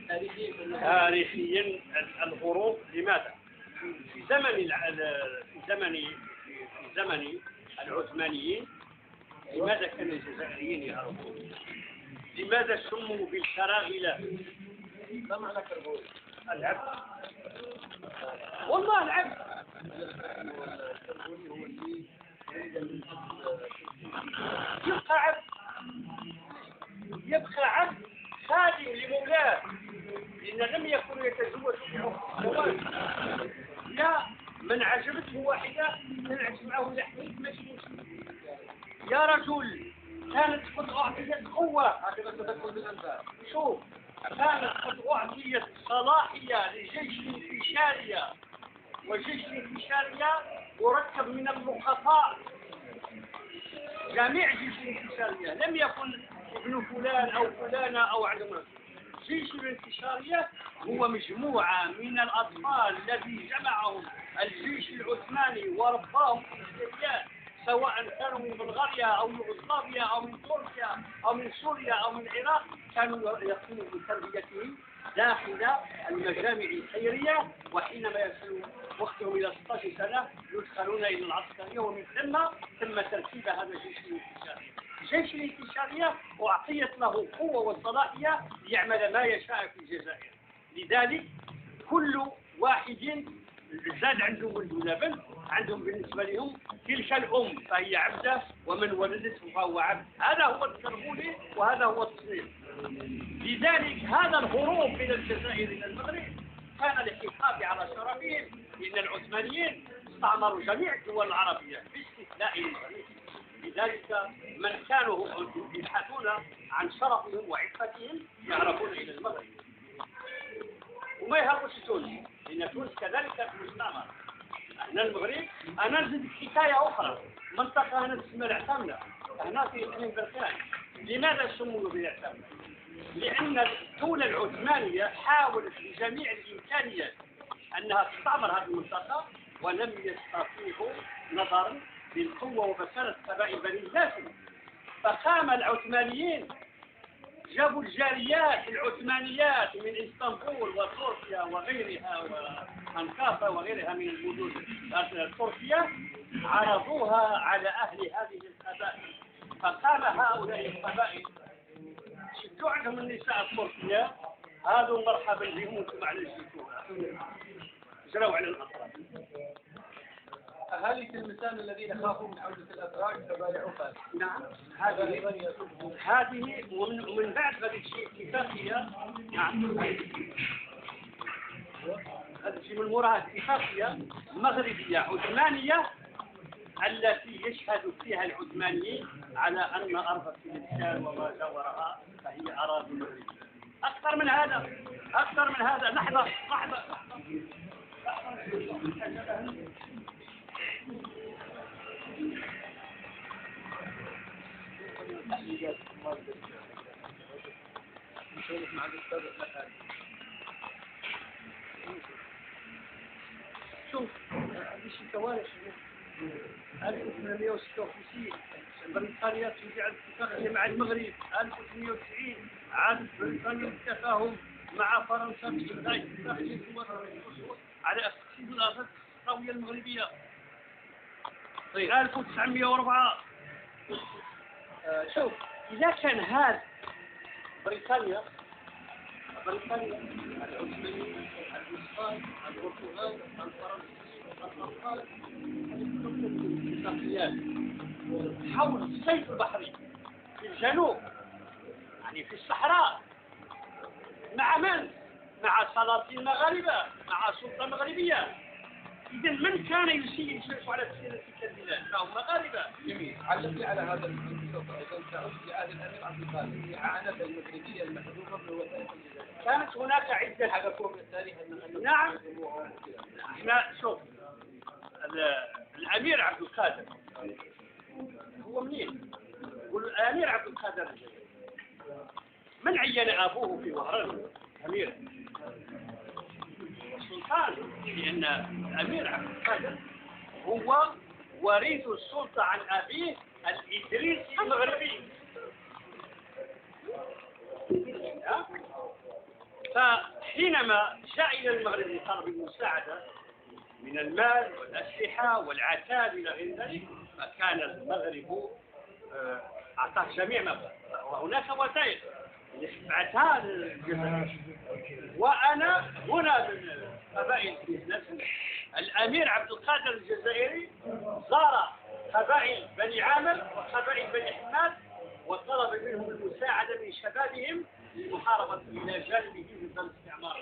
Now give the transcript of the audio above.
تاريخيا الهروب لماذا؟ في زمن العثمانيين لماذا كان الجزائريين يهربون؟ لماذا سموا بالكراغلة؟ ما معنى كربون؟ العبد، والله العبد. يبقى عبد خادم لمولاه، لأن لم يكن يتزوج بزواج. لا، من عجبته واحدة تنعش معه لحميد ماشي مسلم. يا رجل، كانت قد أعطيت قوة، هكذا تدخل بالأنفاق. شوف، كانت قد أعطيت صلاحية لجيش الانتشارية، وجيش الانتشارية مركب من اللقطاء. جميع جيش الانتشارية لم يكن ابن فلان أو فلانة أو عدم. جيش الانتشارية هو مجموعة من الأطفال الذي جمعهم الجيش العثماني ورباهم في الجزائر، سواء كانوا من بلغاريا أو يوغوسلافيا أو من تركيا أو من سوريا أو من العراق، كانوا يقوموا بتربيتهم داخل المجامع الخيرية، وحينما يصل وقتهم إلى 16 سنة يدخلون إلى العسكرية، ومن ثم ترتيب هذا الجيش الانتشاري. الجيش الانتشارية أعطيت له قوة وصلاحية ليعمل ما يشاء في الجزائر. لذلك كل واحد زاد عندهم ولد ولا بنت، عندهم بالنسبة لهم تلك الأم فهي عبدة، ومن ولدته فهو عبد. هذا هو الكربولي وهذا هو التصنيف. لذلك هذا الهروب من الجزائر إلى المغرب كان للحفاظ على شرفهم، لأن العثمانيين استعمروا جميع الدول العربية باستثناء المغرب. لذلك من كانوا يبحثون عن شرفهم وعفتهم يهربون إلى المغرب، وما يهربوش تونس، لأن تونس كذلك مستعمرة. هنا المغرب، أنا نزيد حكاية أخرى، منطقة هنا تسمى العتامنة، هنا في اثنين بركان. لماذا سموا بالعتامنة؟ لأن الدولة العثمانية حاولت بجميع الإمكانيات أنها تستعمر هذه المنطقة، ولم يستطيعوا نظرا بالقوة وبسالة قبائل بني الهاشم. فقام العثمانيين جابوا الجاليات العثمانيات من اسطنبول وتركيا وغيرها وأنقافة وغيرها من المدن التركية، عرضوها على أهل هذه القبائل. فقام هؤلاء القبائل شدوا عندهم النساء التركية، هذا مرحبا بهم وانتم على الجيتوها، جروا على الأطراف. أهالي تلمسان الذين خافوا من عودة الأتراك تبايعوا فات. نعم، هذه ومن بعد هذه الشيء اتفاقية. نعم، هذا الشيء من وراء اتفاقية مغربية عثمانية التي يشهد فيها العثمانيين على أن أرض تلمسان وما جاورها فهي أراضي مغربية. أكثر من هذا لحظة. شوف، هذه شي كوارث. 1856 بريطانيا توقع الاتفاقية مع المغرب. 1890 عادت بريطانيا التفاهم مع فرنسا في إلغاء اتفاقية على تقسيم الأراضي الصحراوية المغربية. 1904 شوف، إذا كان هذا بريطانيا، العثمانيين، الإسبان، البرتغال، الفرنسيين، الاتفاقيات حول السيف البحري في الجنوب، يعني في الصحراء، مع من؟ مع سلاطين مغاربة، مع سلطة مغربية. إذا من كان يشرف على تسيير تلك البلاد؟ فهم مغاربة. جميل. علقني على هذا النقطة أيضا. تعود لعهد الأمير عبد القادر الإعانة المغربية المحذوفة في وثائق الجزائر. كانت هناك عدة حدثوا في التاريخ نعم. احنا شوف، الأمير عبد القادر هو منين؟ يقول الأمير عبد القادر الجزائري. من عين أبوه في وهران أمير السلطان؟ لأن الأمير عبد القادر هو وريث السلطة عن أبيه الإدريسي المغربي. فحينما جاء إلى المغرب لطلب المساعدة من المال والأسلحة والعتاد إلى غير ذلك، فكان المغرب أعطاه جميع ما بغى، وهناك وثائق بعثها للجزائر. وأنا هنا من قبائل الناس، الأمير عبد القادر الجزائري زار قبائل بني عامر وقبائل بني حماد وطلب منهم المساعدة من شبابهم للمحاربة إلى جانبه ضد الاستعمار.